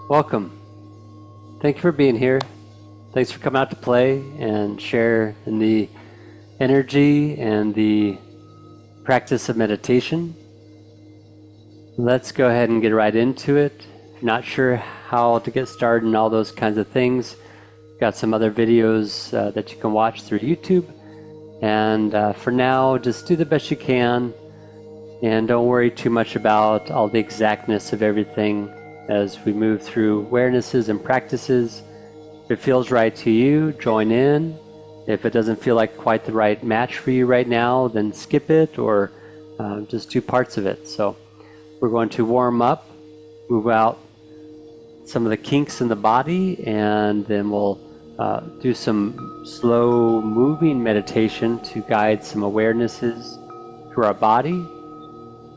Welcome. Thank you for being here. Thanks for coming out to play and share in the energy and the practice of meditation. Let's go ahead and get right into it. If you're not sure how to get started and all those kinds of things, got some other videos that you can watch through YouTube. And for now, just do the best you can and don't worry too much about all the exactness of everything as we move through awarenesses and practices. If it feels right to you, join in. If it doesn't feel like quite the right match for you right now, then skip it or just do parts of it. So we're going to warm up, move out some of the kinks in the body, and then we'll do some slow moving meditation to guide some awarenesses through our body.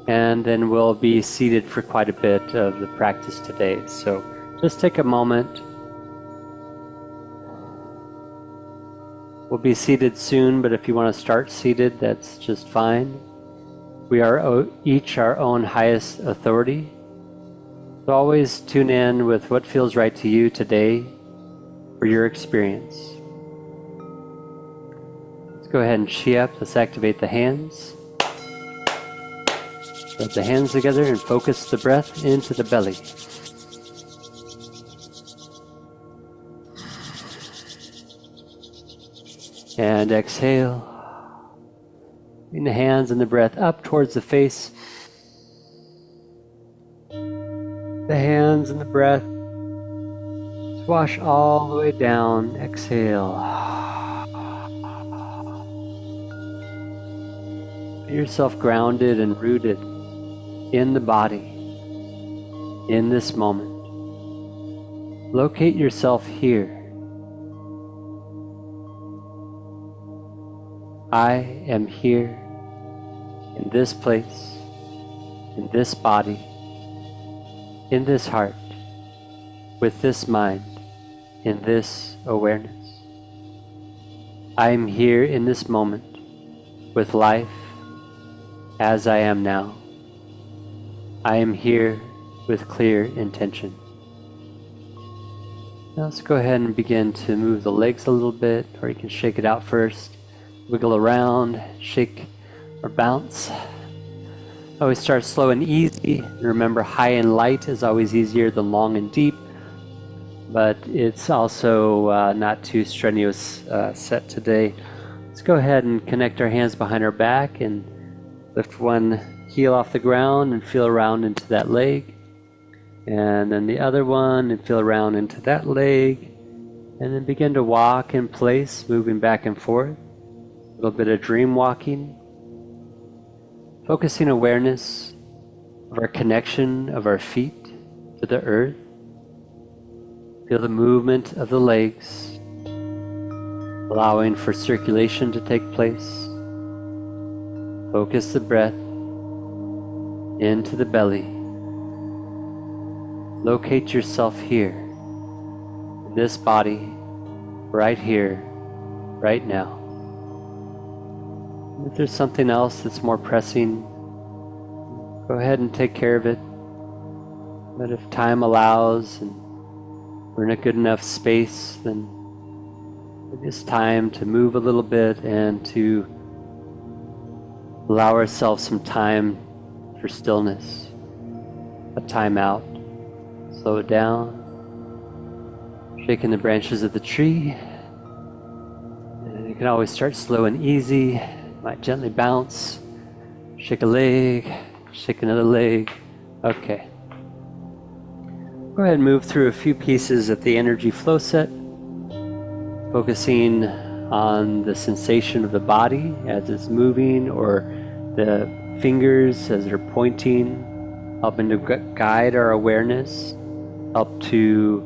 And then we'll be seated for quite a bit of the practice today. So just take a moment. We'll be seated soon, but if you want to start seated, that's just fine. We are each our own highest authority. So always tune in with what feels right to you today for your experience. Let's go ahead and chi up. Let's activate the hands. Rub the hands together and focus the breath into the belly. And exhale. Bring the hands and the breath up towards the face. The hands and the breath swash all the way down. Exhale. Get yourself grounded and rooted in the body, in this moment. Locate yourself here. I am here, in this place, in this body, in this heart, with this mind, in this awareness. I am here in this moment, with life as I am now. I am here with clear intention. Now let's go ahead and begin to move the legs a little bit, or you can shake it out first. Wiggle around, shake or bounce. Always start slow and easy. Remember, high and light is always easier than long and deep, but it's also not too strenuous set today. Let's go ahead and connect our hands behind our back and lift one heel off the ground and feel around into that leg, and then the other one and feel around into that leg, and then begin to walk in place, moving back and forth. A little bit of dream walking, focusing awareness of our connection of our feet to the earth. Feel the movement of the legs, allowing for circulation to take place. Focus the breath into the belly. Locate yourself here, in this body, right here, right now. If there's something else that's more pressing, go ahead and take care of it. But if time allows and we're in a good enough space, then it's time to move a little bit and to allow ourselves some time for stillness, a time out. Slow it down, shaking the branches of the tree. And you can always start slow and easy. Might gently bounce, shake a leg, shake another leg. Okay. Go ahead and move through a few pieces of the energy flow set, focusing on the sensation of the body as it's moving, or the fingers as they're pointing, helping to guide our awareness, help to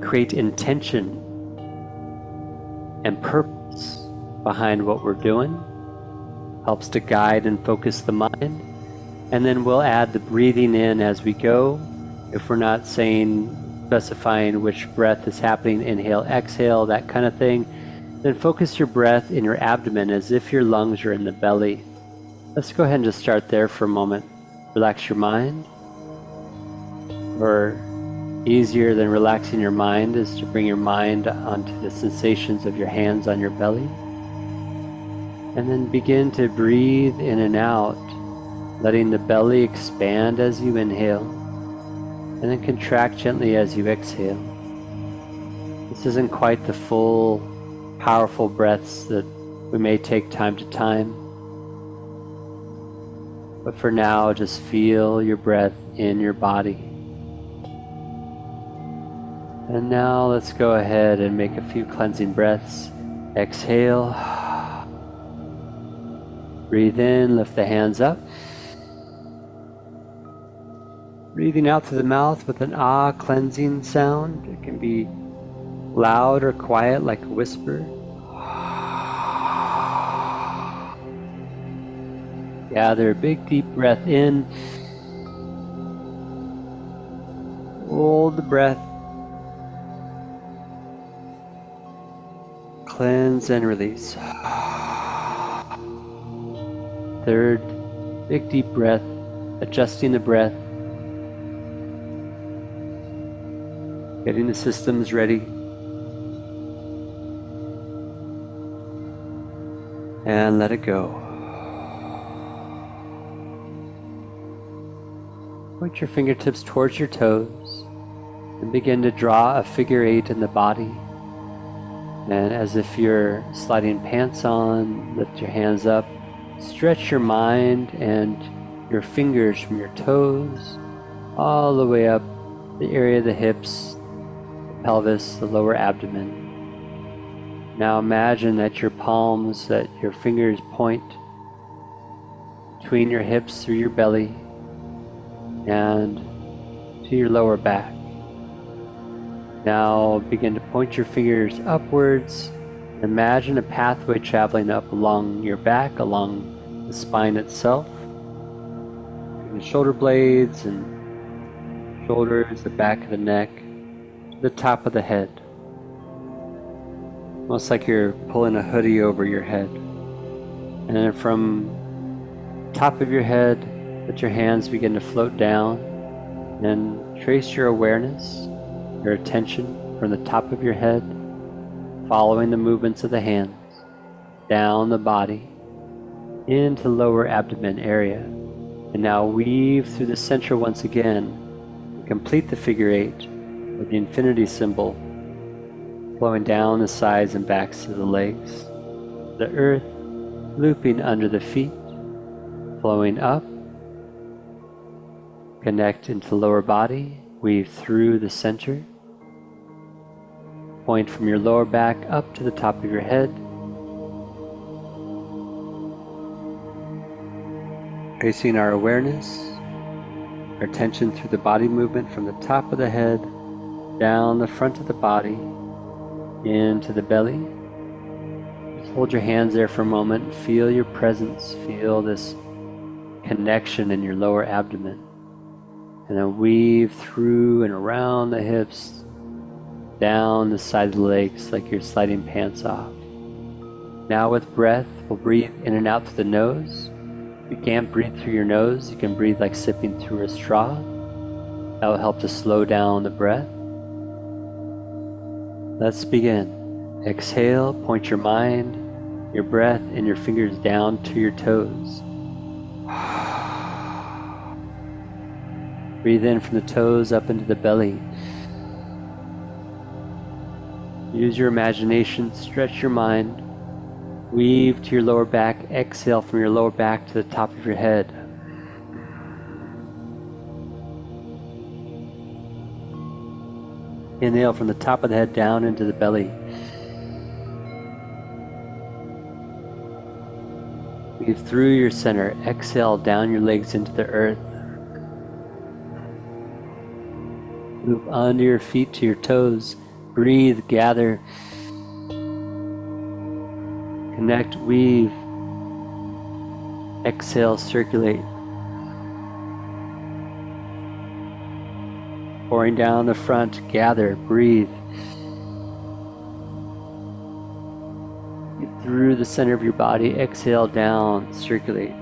create intention and purpose behind what we're doing, helps to guide and focus the mind. And then we'll add the breathing in as we go. If we're not specifying which breath is happening, inhale, exhale, that kind of thing, then focus your breath in your abdomen as if your lungs are in the belly. Let's go ahead and just start there for a moment. Relax your mind, or Easier than relaxing your mind is to bring your mind onto the sensations of your hands on your belly. And then begin to breathe in and out, letting the belly expand as you inhale, and then contract gently as you exhale. This isn't quite the full, powerful breaths that we may take time to time, but for now, just feel your breath in your body. And now let's go ahead and make a few cleansing breaths. Exhale. Breathe in, lift the hands up. Breathing out through the mouth with an ah cleansing sound. It can be loud or quiet like a whisper. Gather a big deep breath in. Hold the breath. Cleanse and release. Third, big deep breath, adjusting the breath, getting the systems ready, and let it go. Point your fingertips towards your toes and begin to draw a figure 8 in the body. And as if you're sliding pants on, lift your hands up. Stretch your mind and your fingers from your toes all the way up the area of the hips, the pelvis, the lower abdomen. Now imagine that your palms, that your fingers point between your hips through your belly and to your lower back. Now begin to point your fingers upwards. Imagine a pathway traveling up along your back, along the spine itself, the shoulder blades and shoulders, the back of the neck, to the top of the head. Almost like you're pulling a hoodie over your head. And then from top of your head, let your hands begin to float down and trace your awareness, your attention from the top of your head, following the movements of the hands, down the body, into lower abdomen area. And now weave through the center once again, and complete the figure 8 with the infinity symbol, flowing down the sides and backs of the legs, the earth looping under the feet, flowing up, connect into lower body, weave through the center, point from your lower back up to the top of your head, tracing our awareness, our attention through the body movement from the top of the head, down the front of the body, into the belly. Just hold your hands there for a moment and feel your presence, feel this connection in your lower abdomen. And then weave through and around the hips, down the side of the legs like you're sliding pants off. Now with breath, we'll breathe in and out through the nose. If you can't breathe through your nose, you can breathe like sipping through a straw. That will help to slow down the breath. Let's begin. Exhale, point your mind, your breath, and your fingers down to your toes. Breathe in from the toes up into the belly. Use your imagination, stretch your mind, weave to your lower back, exhale from your lower back to the top of your head. Inhale from the top of the head down into the belly. Weave through your center, exhale down your legs into the earth. Move under your feet to your toes. Breathe, gather, connect, weave, exhale, circulate. Pouring down the front, gather, breathe. Get through the center of your body, exhale down, circulate.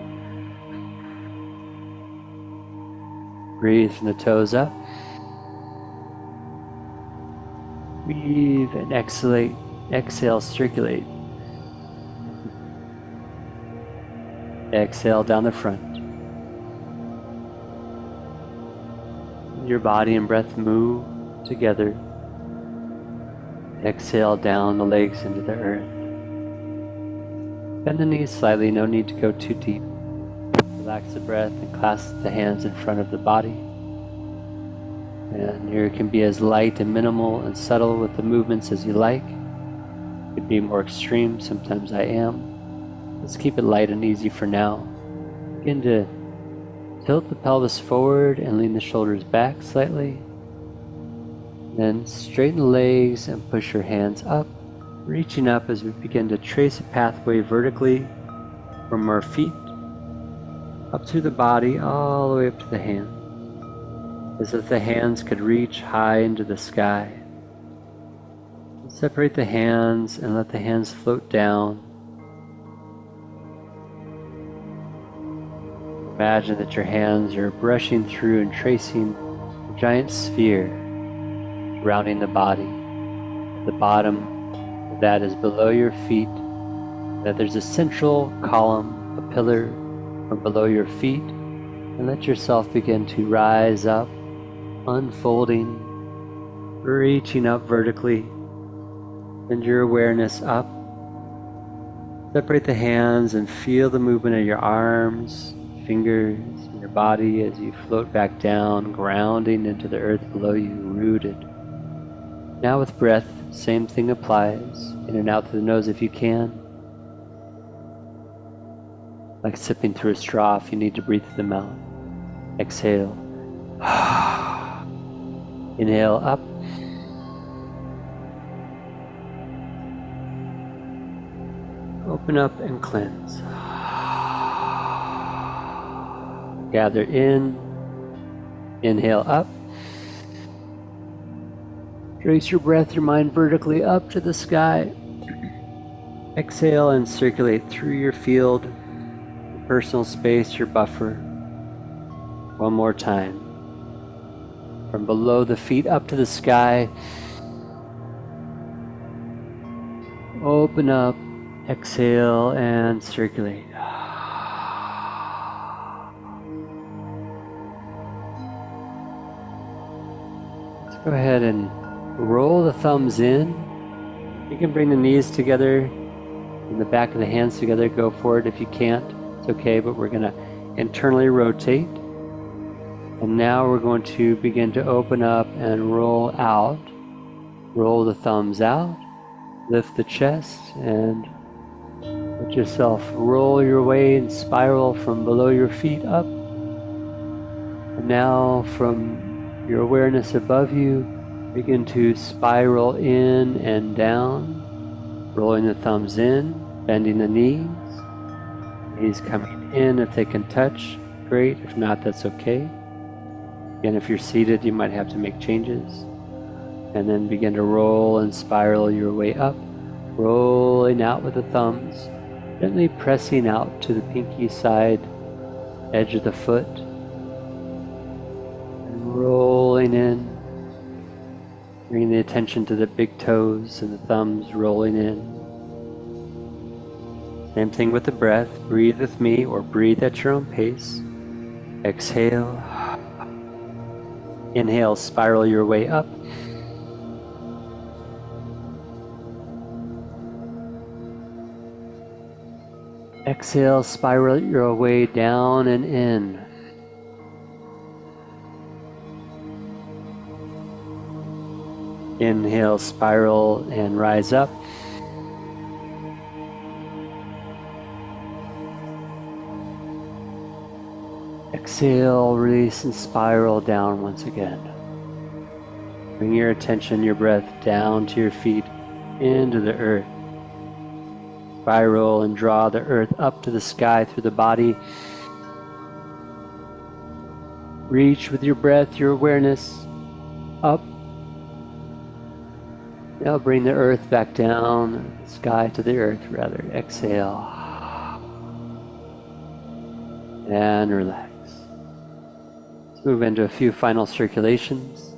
Breathe from the toes up. Breathe and exhale, circulate. Exhale down the front. Your body and breath move together. Exhale down the legs into the earth. Bend the knees slightly, no need to go too deep. Relax the breath and clasp the hands in front of the body. And here it can be as light and minimal and subtle with the movements as you like. It could be more extreme, sometimes I am. Let's keep it light and easy for now. Begin to tilt the pelvis forward and lean the shoulders back slightly. Then straighten the legs and push your hands up, reaching up as we begin to trace a pathway vertically from our feet up through the body all the way up to the hands, as if the hands could reach high into the sky. Separate the hands and let the hands float down. Imagine that your hands are brushing through and tracing a giant sphere surrounding the body. The bottom of that is below your feet, that there's a central column, a pillar from below your feet, and let yourself begin to rise up, unfolding, reaching up vertically. Send your awareness up. Separate the hands and feel the movement of your arms, fingers, and your body as you float back down, grounding into the earth below you, rooted. Now with breath, same thing applies. In and out through the nose if you can. Like sipping through a straw if you need to breathe through the mouth. Exhale. Inhale up. Open up and cleanse. Gather in. Inhale up. Trace your breath, your mind vertically up to the sky. Exhale and circulate through your field, your personal space, your buffer. One more time. From below the feet up to the sky. Open up, exhale, and circulate. Let's go ahead and roll the thumbs in. You can bring the knees together and the back of the hands together. Go for it if you can't. It's okay, but we're going to internally rotate. And now we're going to begin to open up and roll out. Roll the thumbs out. Lift the chest and let yourself roll your way and spiral from below your feet up. And now from your awareness above you, begin to spiral in and down, rolling the thumbs in, bending the knees. Knees coming in if they can touch, great. If not, that's okay. Again, if you're seated, you might have to make changes. And then begin to roll and spiral your way up, rolling out with the thumbs, gently pressing out to the pinky side edge of the foot, and rolling in. Bringing the attention to the big toes and the thumbs rolling in. Same thing with the breath. Breathe with me or breathe at your own pace. Exhale. Inhale, spiral your way up. Exhale, spiral your way down and in. Inhale, spiral and rise up. Exhale, release and spiral down once again. Bring your attention, your breath down to your feet, into the earth. Spiral and draw the earth up to the sky through the body. Reach with your breath, your awareness up. Now bring the earth back down, the sky to the earth rather. Exhale. And relax. Let's move into a few final circulations.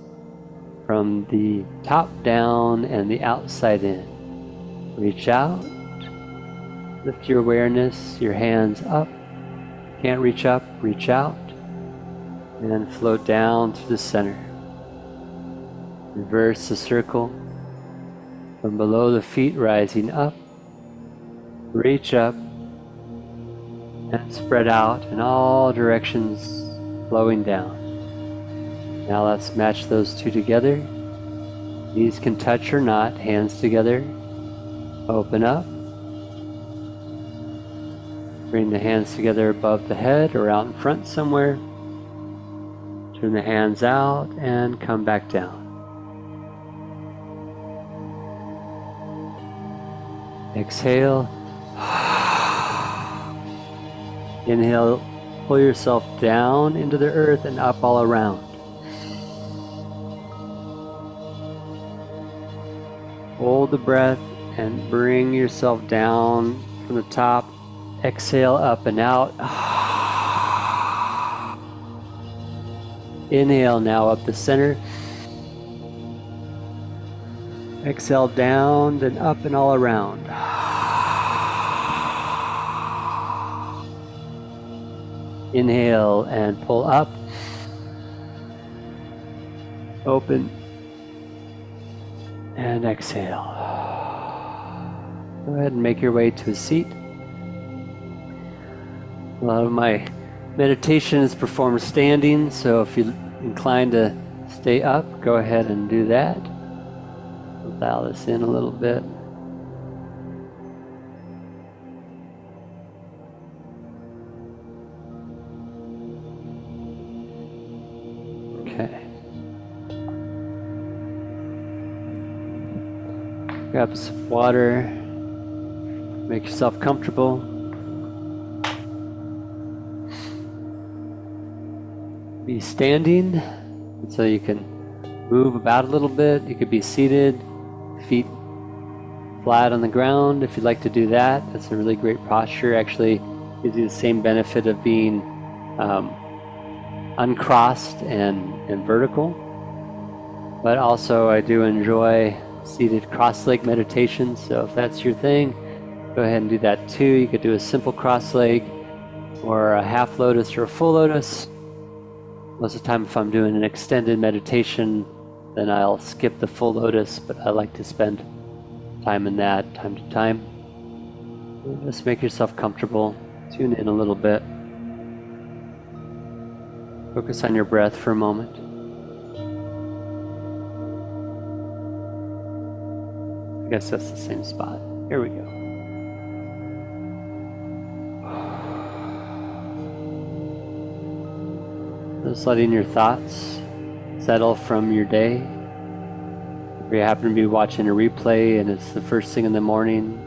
from the top down and the outside in. Reach out, lift your awareness, your hands up. Can't reach up, reach out, and float down to the center. Reverse the circle. From below the feet, rising up, reach up, and spread out in all directions, flowing down. Now let's match those two together. Knees can touch or not, hands together. Open up. Bring the hands together above the head or out in front somewhere. Turn the hands out and come back down. Exhale. Inhale, pull yourself down into the earth and up all around. Hold the breath and bring yourself down from the top. Exhale, up and out. Inhale now up the center. Exhale down, then up and all around. Inhale and pull up. Open. And exhale. Go ahead and make your way to a seat. A lot of my meditation is performed standing, so if you're inclined to stay up, go ahead and do that. We'll dial this in a little bit. Okay. Grab some water. Make yourself comfortable. Be standing, so you can move about a little bit. You could be seated, feet flat on the ground if you'd like to do that. That's a really great posture. Actually gives you the same benefit of being uncrossed and vertical. But also I do enjoy seated cross-leg meditation, so if that's your thing, go ahead and do that too. You could do a simple cross-leg or a half lotus or a full lotus. Most of the time if I'm doing an extended meditation, then I'll skip the full lotus, but I like to spend time in that time to time. Just make yourself comfortable. Tune in a little bit. Focus on your breath for a moment. I guess that's the same spot. Here we go. Just letting your thoughts settle from your day. If you happen to be watching a replay and it's the first thing in the morning,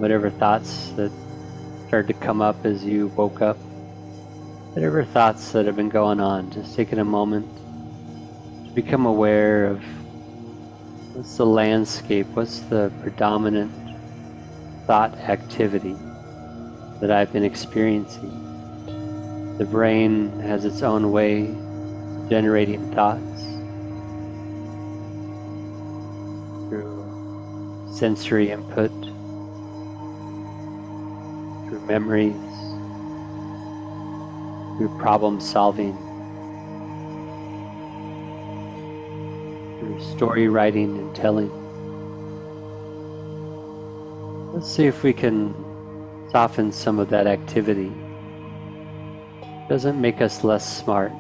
whatever thoughts that started to come up as you woke up, whatever thoughts that have been going on, just taking a moment to become aware of what's the landscape, what's the predominant thought activity that I've been experiencing. The brain has its own way of generating thoughts through sensory input, through memories, through problem solving, through story writing and telling. Let's see if we can soften some of that activity. Doesn't make us less smart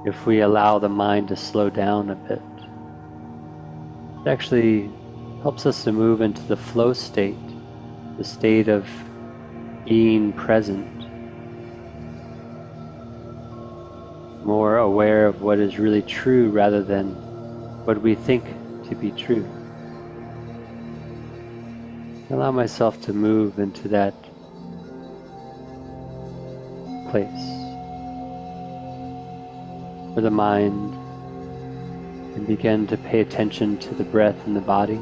if we allow the mind to slow down a bit. It actually helps us to move into the flow state, the state of being present, more aware of what is really true rather than what we think to be true. Allow myself to move into that place where the mind can begin to pay attention to the breath in the body,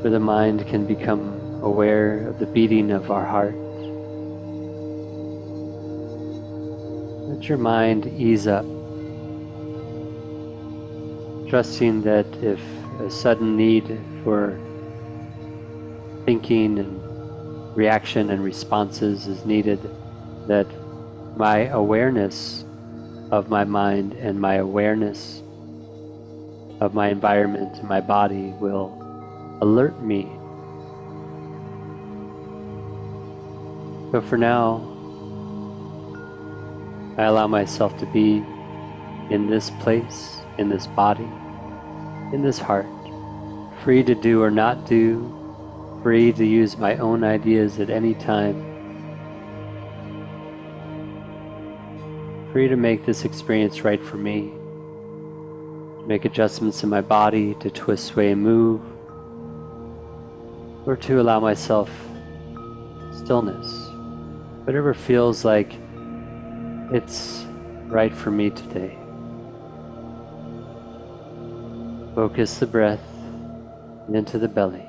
where the mind can become aware of the beating of our heart. Let your mind ease up, trusting that if a sudden need for thinking and reaction and responses is needed, that my awareness of my mind and my awareness of my environment and my body will alert me. So for now, I allow myself to be in this place, in this body, in this heart, free to do or not do, free to use my own ideas at any time, free to make this experience right for me, to make adjustments in my body, to twist, sway, and move, or to allow myself stillness, whatever feels like it's right for me today. Focus the breath into the belly.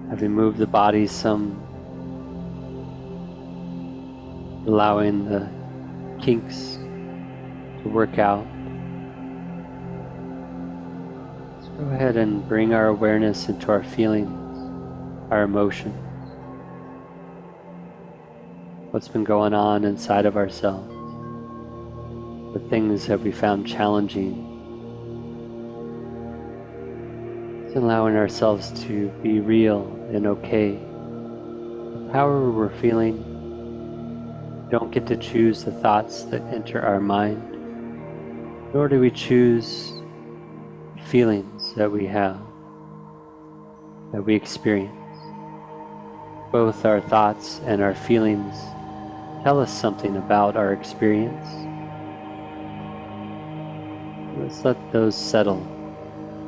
Having moved the body some, allowing the kinks to work out. Let's go ahead and bring our awareness into our feelings, our emotions, what's been going on inside of ourselves, the things that we found challenging. It's allowing ourselves to be real and okay. However we're feeling, we don't get to choose the thoughts that enter our mind, nor do we choose feelings that we have, that we experience. Both our thoughts and our feelings tell us something about our experience. Let's let those settle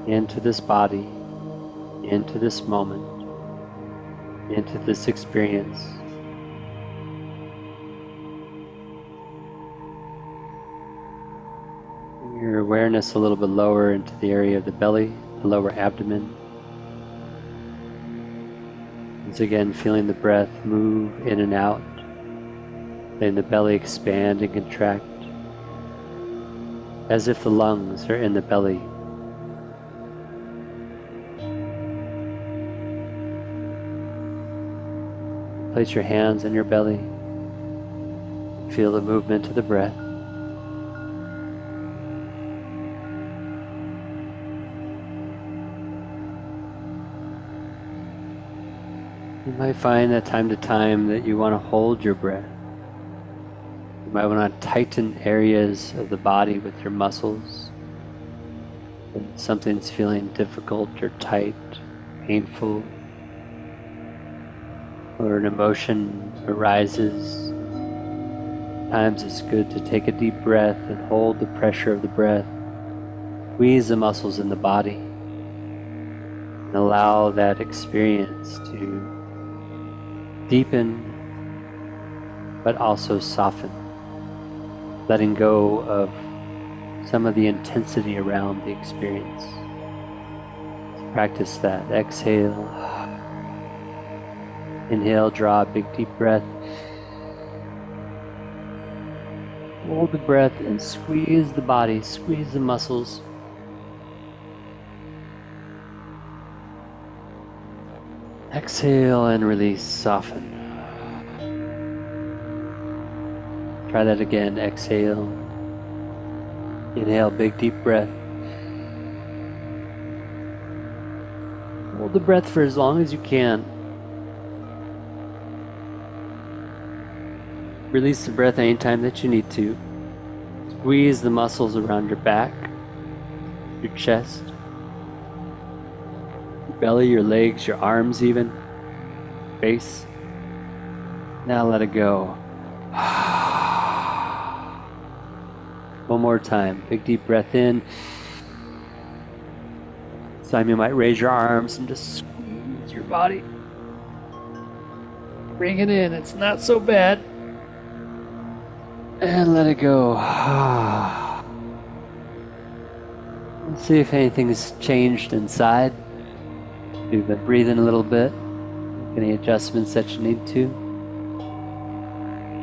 into this body, into this moment, into this experience. Bring your awareness a little bit lower into the area of the belly, the lower abdomen. Once again, feeling the breath move in and out, letting the belly expand and contract, as if the lungs are in the belly. Place your hands on your belly. Feel the movement of the breath. You might find that time to time that you want to hold your breath. You might want to tighten areas of the body with your muscles. When something's feeling difficult or tight, painful, or an emotion arises, times it's good to take a deep breath and hold the pressure of the breath. Squeeze the muscles in the body and allow that experience to deepen but also soften, letting go of some of the intensity around the experience. Let's practice that. Exhale. Inhale, draw a big deep breath. Hold the breath and squeeze the body, squeeze the muscles. Exhale and release, soften. Try that again. Exhale. Inhale, big deep breath. Hold the breath for as long as you can. Release the breath anytime that you need to. Squeeze the muscles around your back, your chest, your belly, your legs, your arms even, face. Now let it go. One more time. Big deep breath in. This time you might raise your arms and just squeeze your body. Bring it in. It's not so bad. And let it go. Let's see if anything's changed inside. You've been breathing a little bit. Any adjustments that you need to.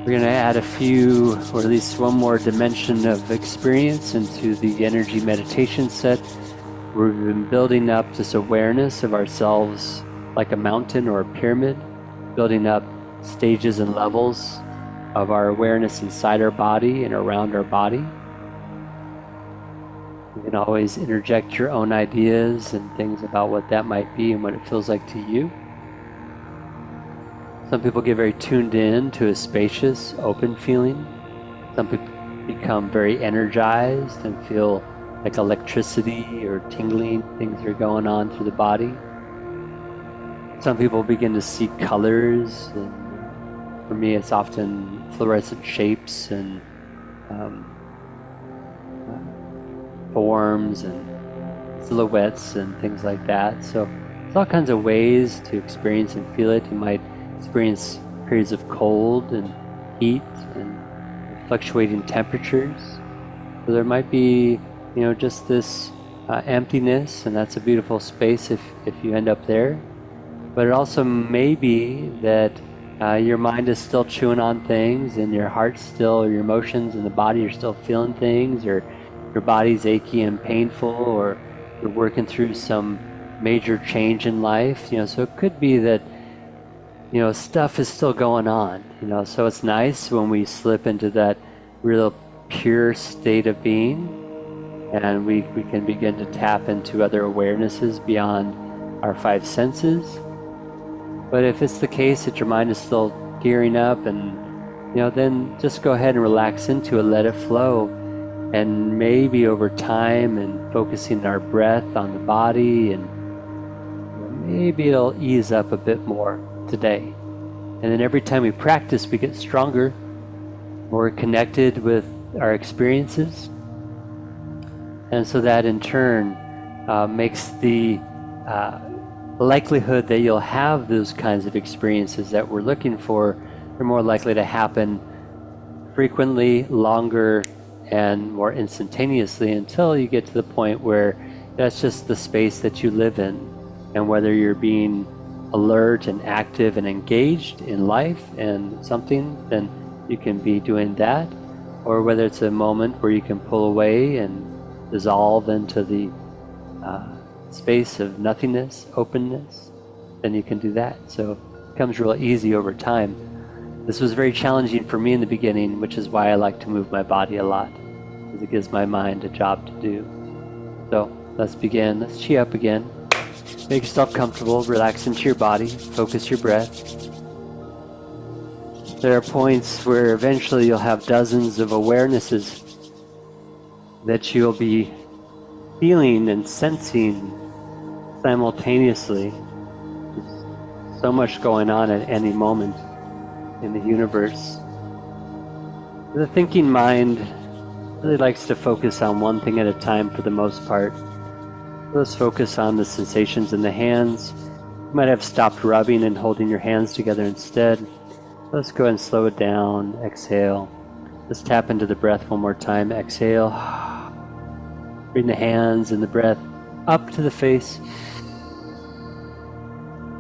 We're going to add a few, or at least one more dimension of experience into the energy meditation set. We've been building up this awareness of ourselves like a mountain or a pyramid, building up stages and levels of our awareness inside our body and around our body. You can always interject your own ideas and things about what that might be and what it feels like to you. Some people get very tuned in to a spacious, open feeling. Some people become very energized and feel like electricity or tingling, things are going on through the body. Some people begin to see colors, and for me it's often fluorescent shapes and forms and silhouettes and things like that. So there's all kinds of ways to experience and feel it. You might experience periods of cold and heat and fluctuating temperatures. So there might be, just this emptiness, and that's a beautiful space if you end up there. But it also may be that your mind is still chewing on things, and your heart still, or your emotions and the body are still feeling things, or your body's achy and painful, or you're working through some major change in life. So it could be that stuff is still going on, so it's nice when we slip into that real pure state of being, and we can begin to tap into other awarenesses beyond our five senses. But if it's the case that your mind is still gearing up, and then just go ahead and relax into it, let it flow, and maybe over time and focusing our breath on the body, and maybe it'll ease up a bit more today. And then every time we practice, we get stronger, more connected with our experiences, and so that in turn makes the likelihood that you'll have those kinds of experiences that we're looking for, they're more likely to happen frequently, longer, and more instantaneously, until you get to the point where that's just the space that you live in. And whether you're being alert and active and engaged in life and something, then you can be doing that. Or whether it's a moment where you can pull away and dissolve into the space of nothingness, openness, then you can do that. So it becomes real easy over time. This was very challenging for me in the beginning, which is why I like to move my body a lot, because it gives my mind a job to do. So let's begin. Let's chi up again. Make yourself comfortable, relax into your body, focus your breath. There are points where eventually you'll have dozens of awarenesses that you'll be feeling and sensing simultaneously. There's so much going on at any moment in the universe. The thinking mind really likes to focus on one thing at a time for the most part. Let's focus on the sensations in the hands. You might have stopped rubbing and holding your hands together instead. Let's go ahead and slow it down. Exhale. Let's tap into the breath one more time. Exhale. Bring the hands and the breath up to the face.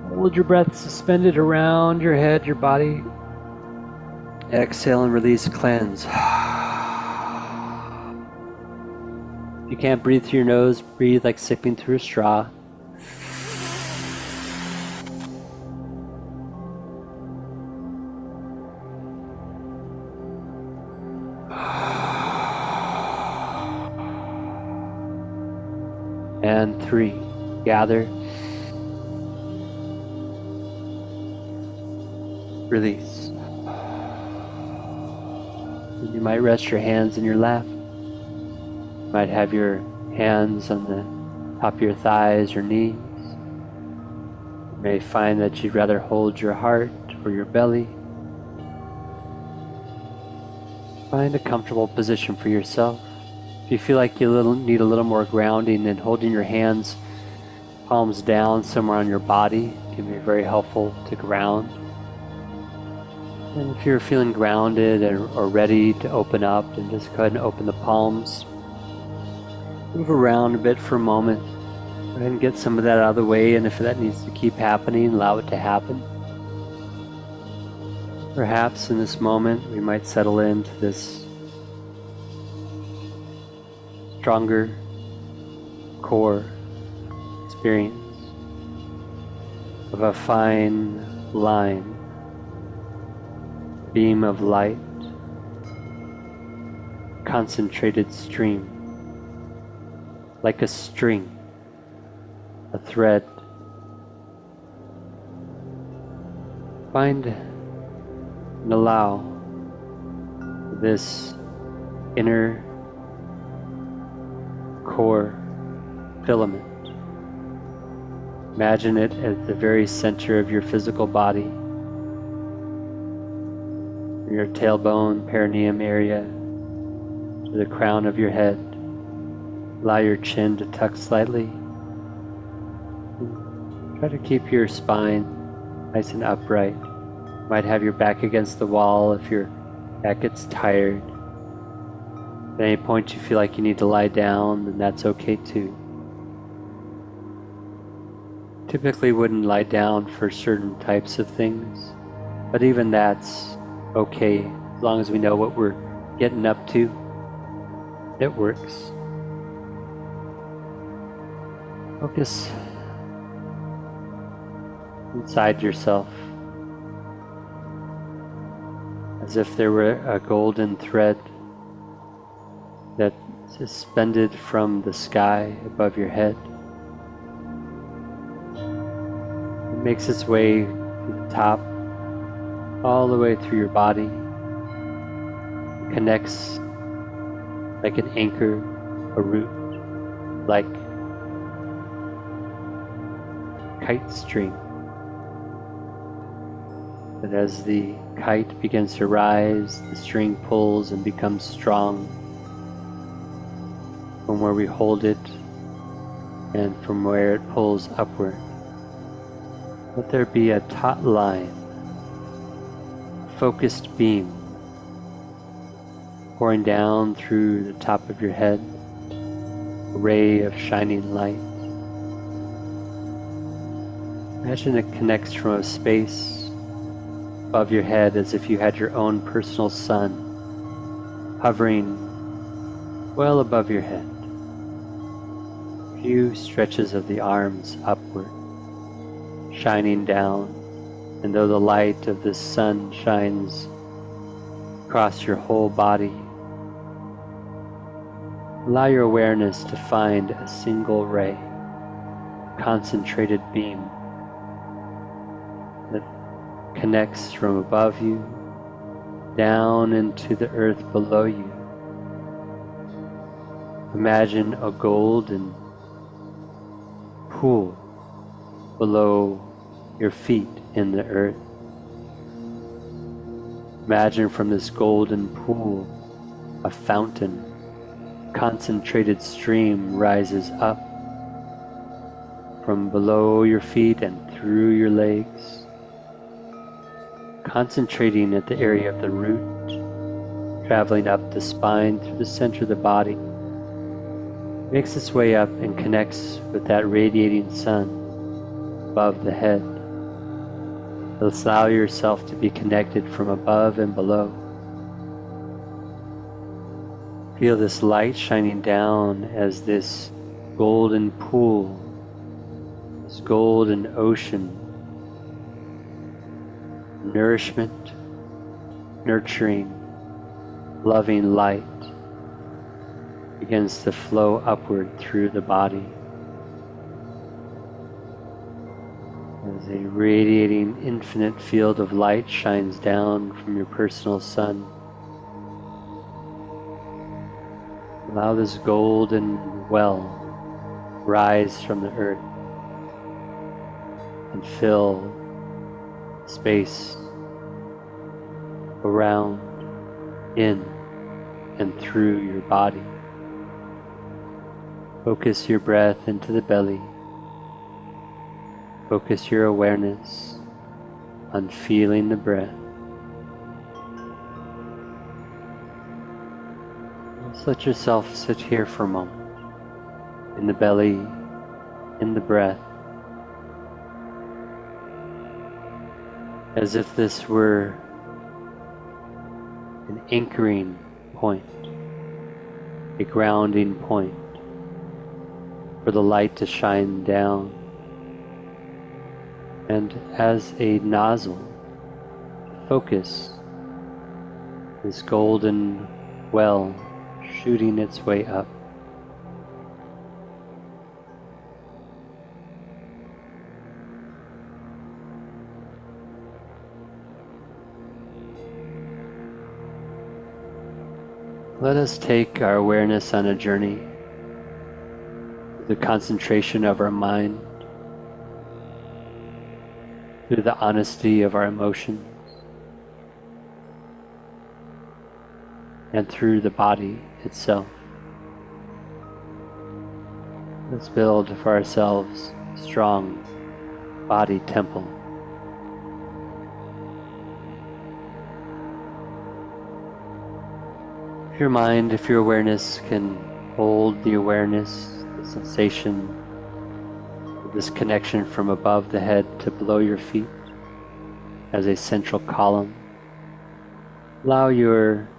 Hold your breath suspended around your head, your body. Exhale and release, cleanse. If you can't breathe through your nose, breathe like sipping through a straw. And 3, gather, release. And you might rest your hands in your lap. You might have your hands on the top of your thighs or knees. You may find that you'd rather hold your heart or your belly. Find a comfortable position for yourself. If you feel like you need a little more grounding, then holding your hands palms down somewhere on your body can be very helpful to ground. And if you're feeling grounded or ready to open up, then just go ahead and open the palms. Move around a bit for a moment. Go ahead and get some of that out of the way, and if that needs to keep happening, allow it to happen. Perhaps in this moment we might settle into this stronger core experience of a fine line, beam of light, concentrated stream, like a string, a thread. Find and allow this inner core filament. Imagine it at the very center of your physical body, from your tailbone, perineum area, to the crown of your head. Allow your chin to tuck slightly. Try to keep your spine nice and upright. You might have your back against the wall if your back gets tired. At any point you feel like you need to lie down, then that's okay too. Typically wouldn't lie down for certain types of things, but even that's okay as long as we know what we're getting up to. It works. Focus inside yourself as if there were a golden thread that's suspended from the sky above your head. It makes its way to the top, all the way through your body. It connects like an anchor, a root, like kite string. But as the kite begins to rise, the string pulls and becomes strong from where we hold it and from where it pulls upward. Let there be a taut line, focused beam, pouring down through the top of your head, a ray of shining light. Imagine it connects from a space above your head as if you had your own personal sun hovering well above your head. A few stretches of the arms upward, shining down, and though the light of the sun shines across your whole body, allow your awareness to find a single ray, concentrated beam that connects from above you down into the earth below you. Imagine a golden pool below your feet in the earth. Imagine from this golden pool a fountain, concentrated stream rises up from below your feet and through your legs, concentrating at the area of the root, traveling up the spine through the center of the body, makes its way up and connects with that radiating sun above the head. Allow yourself to be connected from above and below. Feel this light shining down as this golden pool, this golden ocean, nourishment, nurturing, loving light begins to flow upward through the body. As a radiating infinite field of light shines down from your personal sun, allow this golden well rise from the earth and fill space around, in, and through your body. Focus your breath into the belly. Focus your awareness on feeling the breath. Just let yourself sit here for a moment, in the belly, in the breath, as if this were anchoring point, a grounding point for the light to shine down, and as a nozzle, focus this golden well shooting its way up. Let us take our awareness on a journey, the concentration of our mind, through the honesty of our emotions, and through the body itself. Let's build for ourselves a strong body temple. If your mind, if your awareness can hold the awareness, the sensation, this connection from above the head to below your feet as a central column, allow your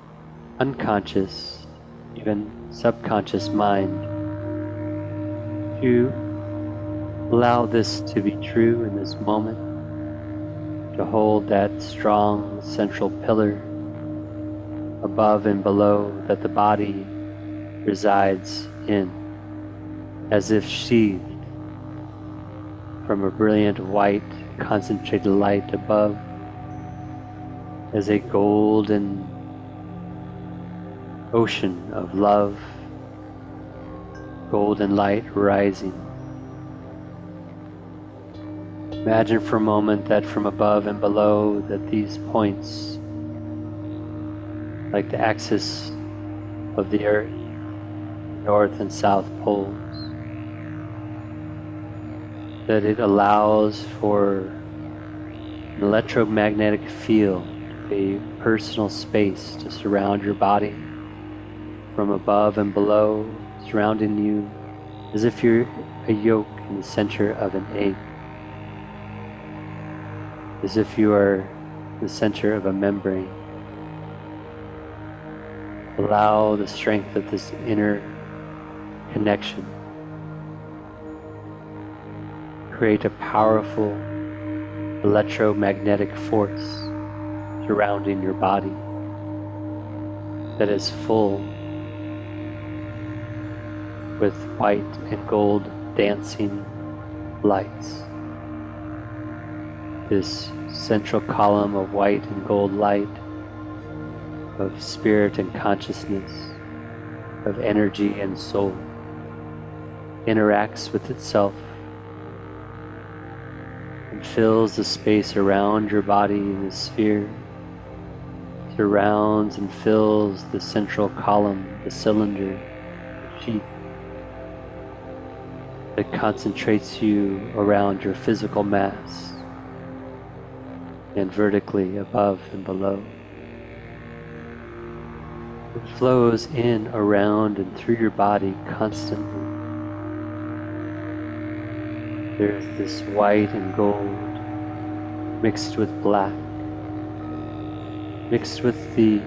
unconscious, even subconscious mind to allow this to be true in this moment, to hold that strong central pillar above and below that the body resides in, as if sheathed from a brilliant white concentrated light above, as a golden ocean of love, golden light rising. Imagine for a moment that from above and below that these points, like the axis of the earth, north and south poles, that it allows for an electromagnetic field, a personal space to surround your body from above and below, surrounding you as if you're a yolk in the center of an egg, as if you are the center of a membrane. Allow the strength of this inner connection create a powerful electromagnetic force surrounding your body that is full with white and gold dancing lights. This central column of white and gold light, of spirit and consciousness, of energy and soul, interacts with itself and fills the space around your body in the sphere, surrounds and fills the central column, the cylinder, the sheath that concentrates you around your physical mass and vertically above and below. It flows in, around, and through your body constantly. There's this white and gold mixed with black, mixed with the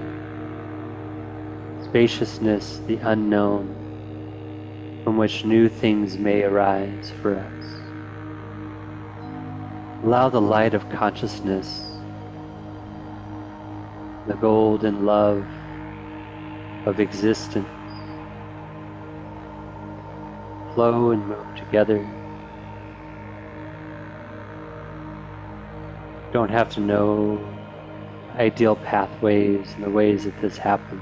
spaciousness, the unknown, from which new things may arise for us. Allow the light of consciousness, the golden love of existence, flow and move together. You don't have to know ideal pathways and the ways that this happens.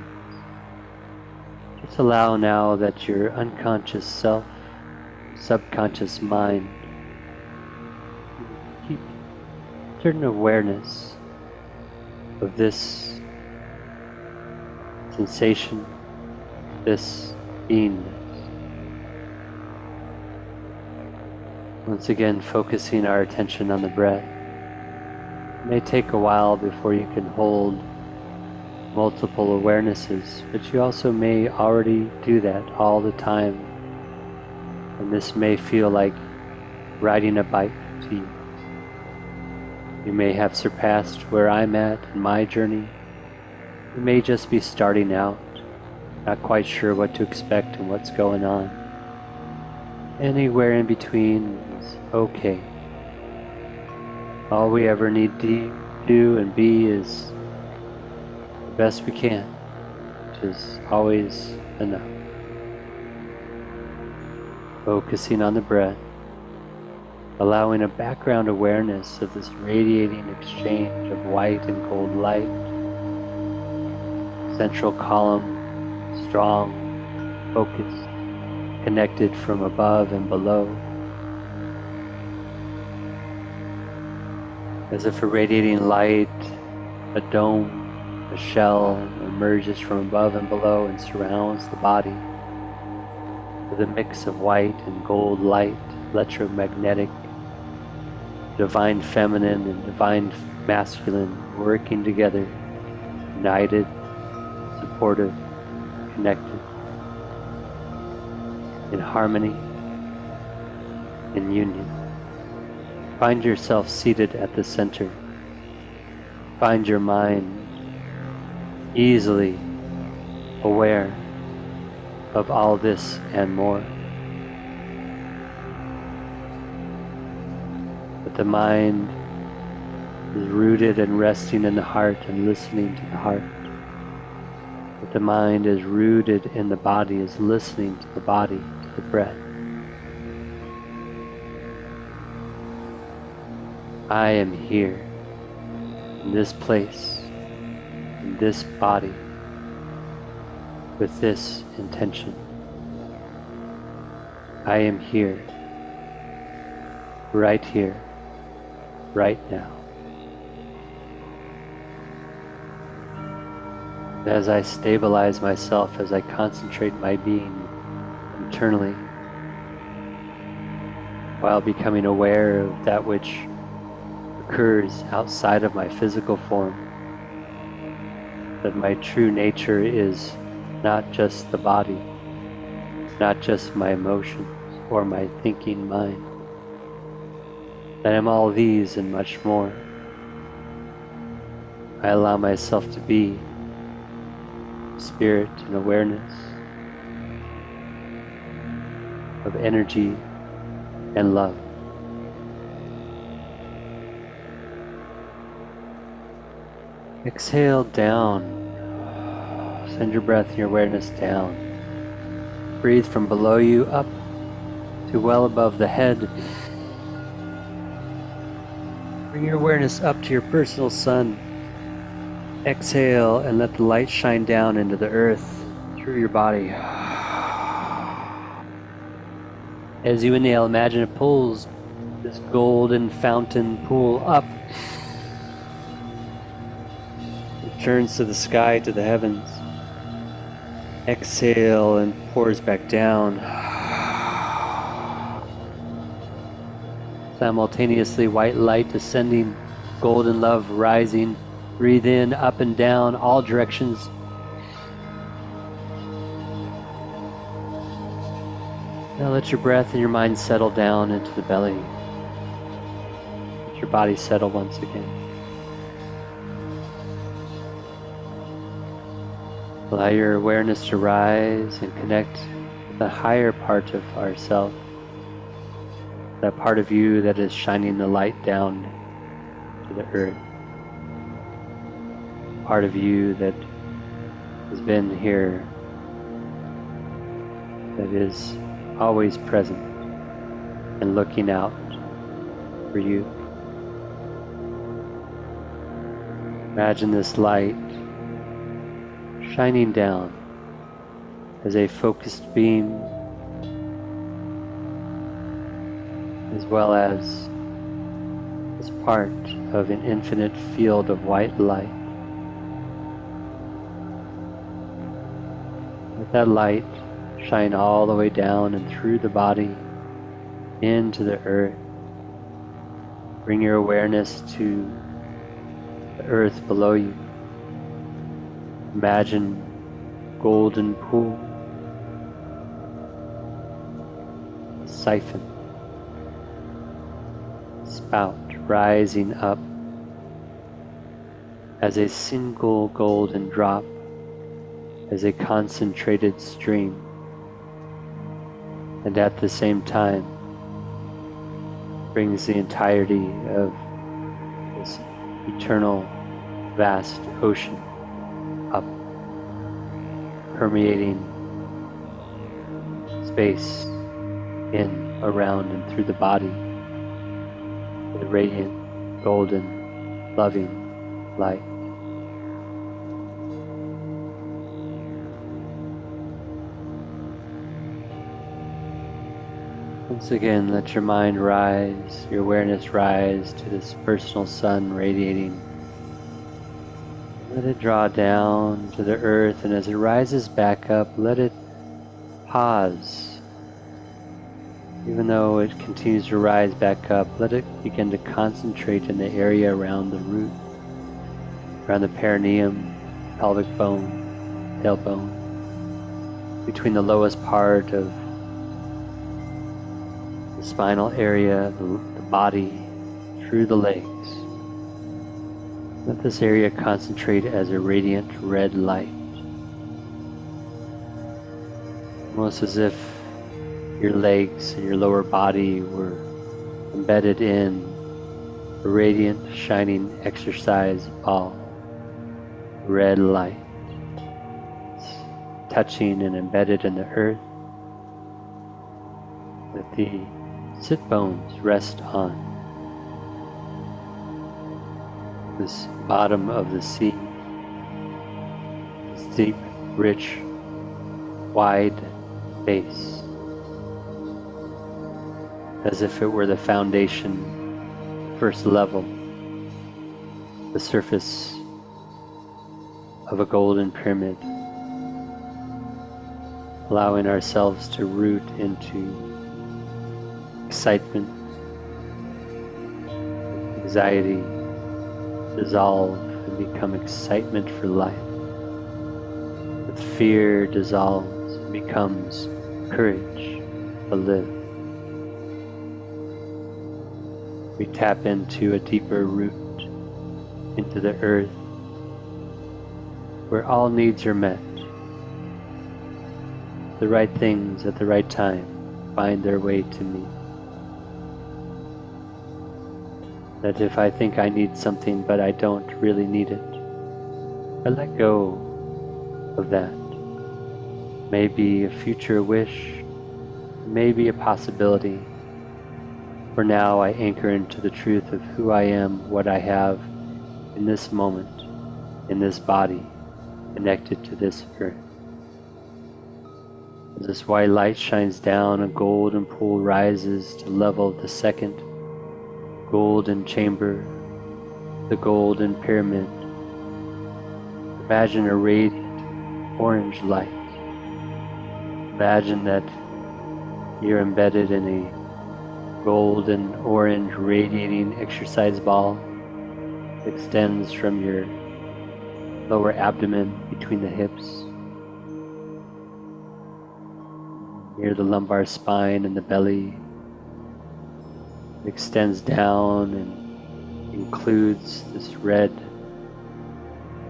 Just allow now that your unconscious self, subconscious mind, keep certain awareness of this sensation, this beingness. Once again, focusing our attention on the breath. It may take a while before you can hold multiple awarenesses, but you also may already do that all the time. And this may feel like riding a bike to you. You may have surpassed where I'm at in my journey. You may just be starting out, not quite sure what to expect and what's going on. Anywhere in between is okay. All we ever need to do and be is the best we can, which is always enough. Focusing on the breath, allowing a background awareness of this radiating exchange of white and gold light. Central column, strong, focused, connected from above and below. As if a radiating light, a dome, a shell emerges from above and below and surrounds the body with a mix of white and gold light, electromagnetic, divine feminine and divine masculine working together, united, supportive, connected, in harmony, in union. Find yourself seated at the center. Find your mind easily aware of all this and more. But the mind is rooted and resting in the heart and listening to the heart. But the mind is rooted in the body, is listening to the body, to the breath. I am here, in this place, in this body, with this intention. I am here, right now. As I stabilize myself, as I concentrate my being internally, while becoming aware of that which occurs outside of my physical form, that my true nature is not just the body, not just my emotions or my thinking mind, that I'm all these and much more. I allow myself to be spirit and awareness of energy and love. Exhale down. Send your breath and your awareness down. Breathe from below you up to well above the head. Bring your awareness up to your personal sun. Exhale and let the light shine down into the earth through your body. As you inhale, imagine it pulls this golden fountain pool up. It turns to the sky, to the heavens. Exhale and pours back down. Simultaneously, white light descending, golden love rising. Breathe in, up and down, all directions. Now let your breath and your mind settle down into the belly. Let your body settle once again. Allow your awareness to rise and connect with the higher part of ourself. That part of you that is shining the light down to the earth. Part of you that has been here, that is always present and looking out for you. Imagine this light shining down as a focused beam, as well as part of an infinite field of white light. Let that light shine all the way down and through the body into the earth. Bring your awareness to the earth below you. Imagine golden pool, siphon, spout rising up, as a single golden drop, as a concentrated stream, and at the same time brings the entirety of this eternal, vast ocean up, permeating space in, around, and through the body with radiant, golden, loving light. Once again, let your mind rise, your awareness rise to this personal sun radiating. Let it draw down to the earth, and as it rises back up, let it pause. Even though it continues to rise back up, let it begin to concentrate in the area around the root, around the perineum, pelvic bone, tailbone, between the lowest part of the spinal area, the body, through the legs. Let this area concentrate as a radiant red light, almost as if your legs and your lower body were embedded in a radiant, shining exercise ball, red light. It's touching and embedded in the earth, that the sit bones rest on. This bottom of the sea, this deep, rich, wide base, as if it were the foundation, first level, the surface of a golden pyramid, allowing ourselves to root into excitement, anxiety, dissolve and become excitement for life. With fear dissolves and becomes courage to live. We tap into a deeper root, into the earth, where all needs are met. The right things at the right time find their way to me. That if I think I need something but I don't really need it, I let go of that. Maybe a future wish, maybe a possibility. For now I anchor into the truth of who I am, what I have in this moment, in this body, connected to this earth. As this white light shines down, a golden pool rises to level the second golden chamber, the golden pyramid. Imagine a radiant orange light. Imagine that you're embedded in a golden orange radiating exercise ball that extends from your lower abdomen between the hips, near the lumbar spine and the belly. It extends down and includes this red,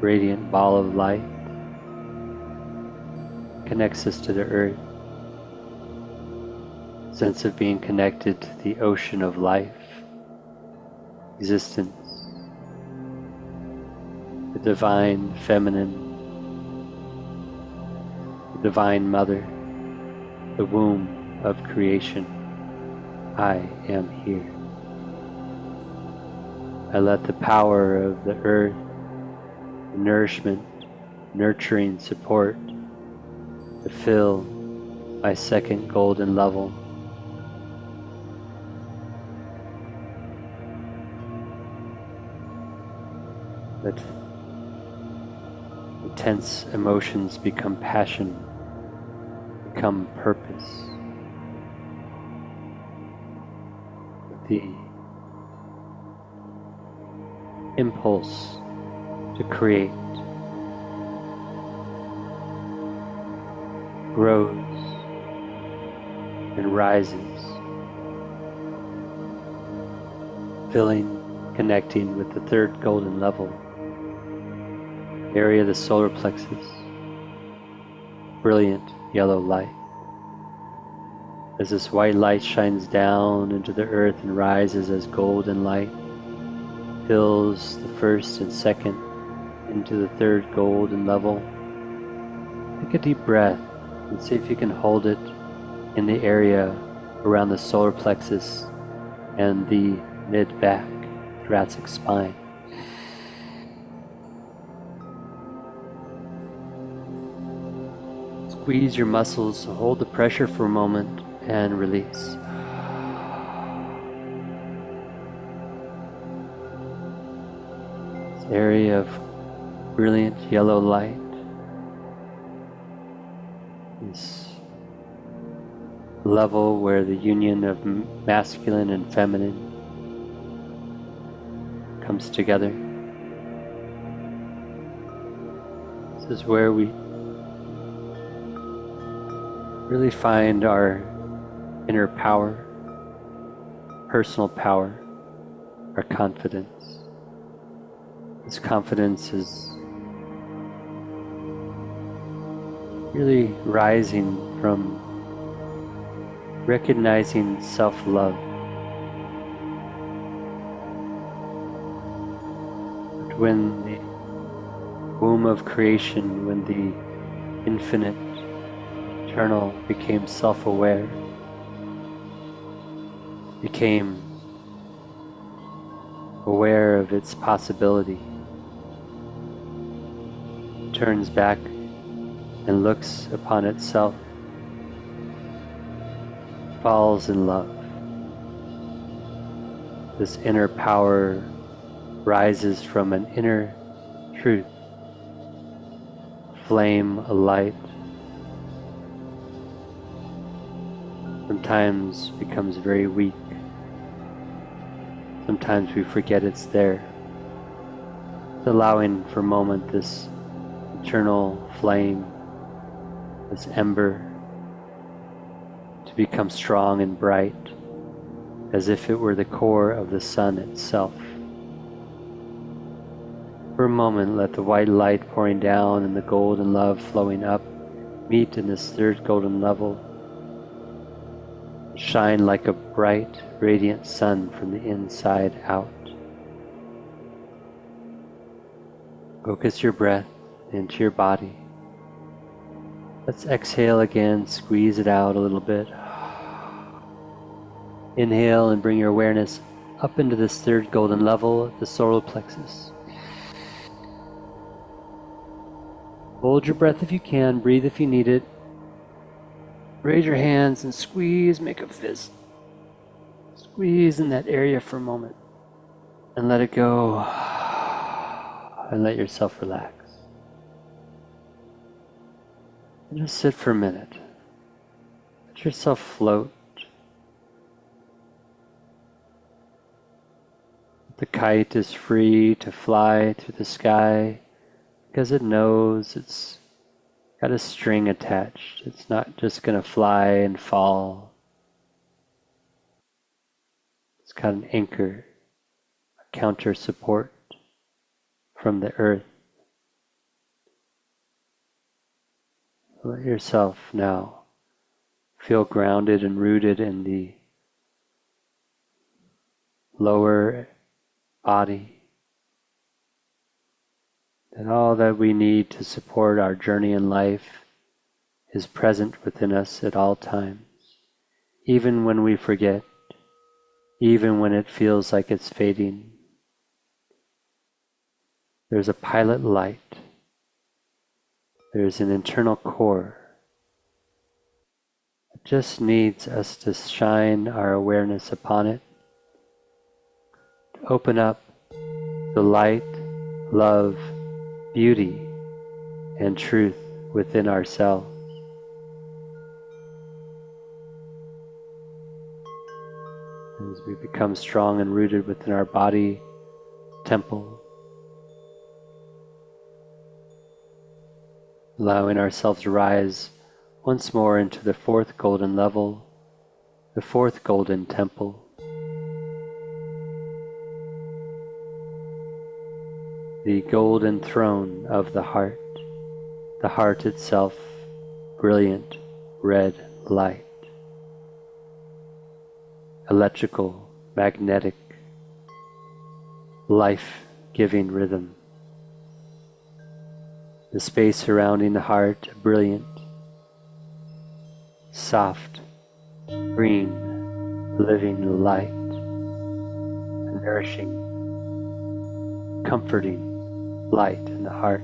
radiant ball of light. Connects us to the earth. Sense of being connected to the ocean of life, existence, the divine feminine, the divine mother, the womb of creation. I am here. I let the power of the earth, the nourishment, nurturing support to fill my second golden level. Let intense emotions become passion, become purpose. The impulse to create grows and rises, filling, connecting with the third golden level, area of the solar plexus, brilliant yellow light. As this white light shines down into the earth and rises as golden light, fills the first and second into the third golden level. Take a deep breath and see if you can hold it in the area around the solar plexus and the mid-back, thoracic spine. Squeeze your muscles, hold the pressure for a moment, and release. This area of brilliant yellow light, this level where the union of masculine and feminine comes together. This is where we really find our inner power, personal power, our confidence. This confidence is really rising from recognizing self-love. When the womb of creation, when the infinite, eternal became self-aware, became aware of its possibility, turns back and looks upon itself, falls in love. This inner power rises from an inner truth, flame, a light. Sometimes becomes very weak. Sometimes we forget it's there. Allowing for a moment this eternal flame, this ember, to become strong and bright, as if it were the core of the sun itself. For a moment, let the white light pouring down and the golden love flowing up meet in this third golden level. Shine like a bright, radiant sun from the inside out. Focus your breath into your body. Let's exhale again, squeeze it out a little bit. Inhale and bring your awareness up into this third golden level of the solar plexus. Hold your breath if you can, breathe if you need it. Raise your hands and squeeze, make a fist. Squeeze in that area for a moment and let it go and let yourself relax. And just sit for a minute. Let yourself float. The kite is free to fly through the sky because it knows it's got a string attached. It's not just going to fly and fall. It's got an anchor, a counter support from the earth. Let yourself now feel grounded and rooted in the lower body. That all that we need to support our journey in life is present within us at all times, even when we forget, even when it feels like it's fading. There's a pilot light. There's an internal core. It just needs us to shine our awareness upon it, to open up the light, love, beauty, and truth within ourselves. As we become strong and rooted within our body temple, allowing ourselves to rise once more into the fourth golden level, the fourth golden temple. the golden throne of the heart itself, brilliant red light, electrical, magnetic, life-giving rhythm. The space surrounding the heart, brilliant, soft, green, living light, nourishing, comforting light in the heart.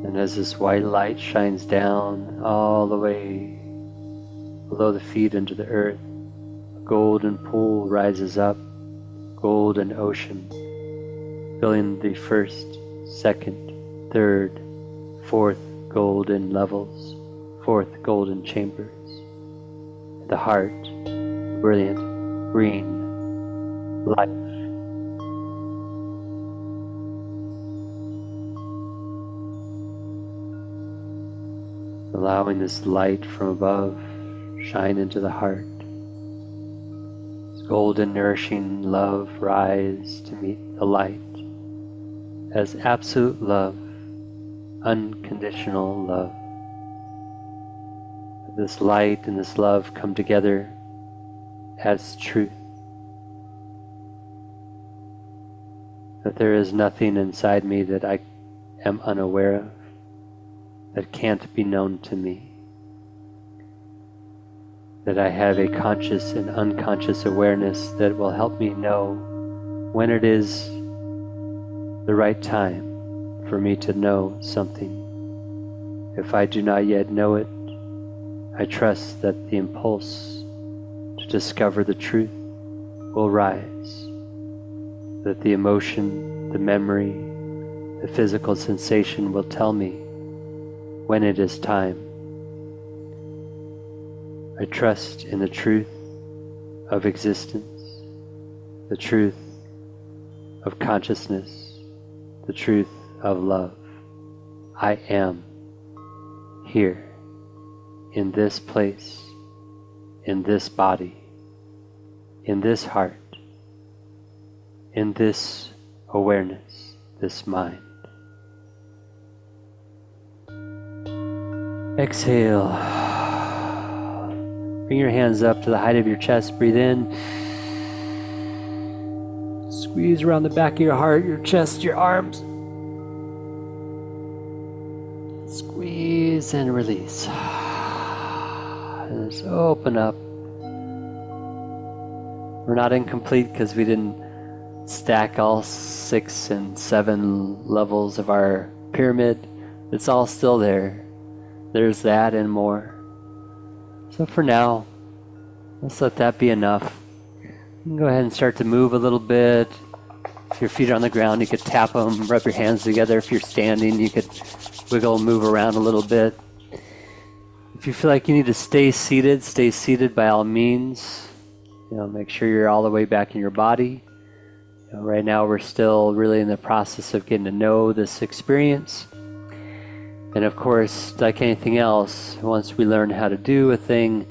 And as this white light shines down all the way below the feet into the earth, a golden pool rises up, golden ocean, filling the first, second, third, fourth golden levels, fourth golden chambers. The heart, brilliant, green, life. Allowing this light from above shine into the heart. This golden, nourishing love rise to meet the light as absolute love, unconditional love. This light and this love come together as truth. That there is nothing inside me that I am unaware of, that can't be known to me. That I have a conscious and unconscious awareness that will help me know when it is the right time for me to know something. If I do not yet know it, I trust that the impulse to discover the truth will rise, that the emotion, the memory, the physical sensation will tell me when it is time. I trust in the truth of existence, the truth of consciousness, the truth of love. I am here, in this place, in this body, in this heart, in this awareness, this mind. Exhale. Bring your hands up to the height of your chest. Breathe in. Squeeze around the back of your heart, your chest, your arms. Squeeze and release. And just open up. We're not incomplete because we didn't stack all 6 and 7 levels of our pyramid. It's all still there. There's that and more. So for now, let's let that be enough. You can go ahead and start to move a little bit. If your feet are on the ground, you could tap them, rub your hands together. If you're standing, you could wiggle and move around a little bit. If you feel like you need to stay seated by all means. Make sure you're all the way back in your body. Right now we're still really in the process of getting to know this experience. And of course, like anything else, once we learn how to do a thing,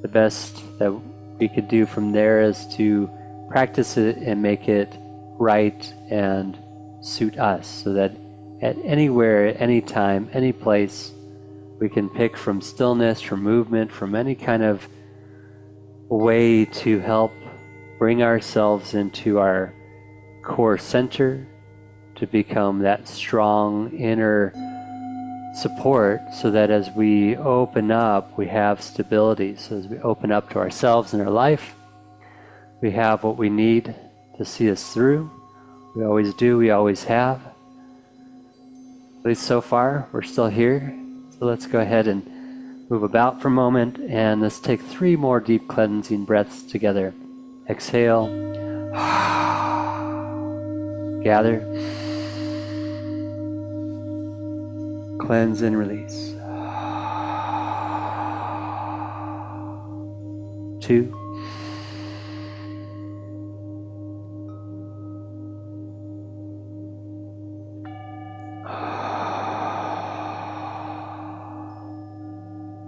the best that we could do from there is to practice it and make it right and suit us, so that at anywhere, at any time, any place, we can pick from stillness, from movement, from any kind of way to help bring ourselves into our core center, to become that strong inner support, so that as we open up, we have stability. So as we open up to ourselves and our life, we have what we need to see us through. We always do, we always have. At least so far, we're still here. So let's go ahead and move about for a moment, and let's take 3 more deep cleansing breaths together. Exhale. Gather. Cleanse and release. 2.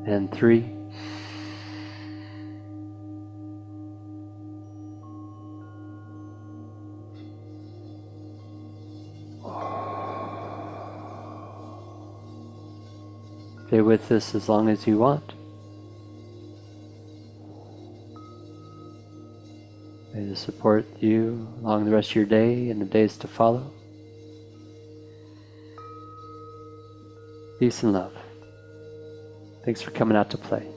And 3. Stay with this as long as you want. May this support you along the rest of your day and the days to follow. Peace and love. Thanks for coming out to play.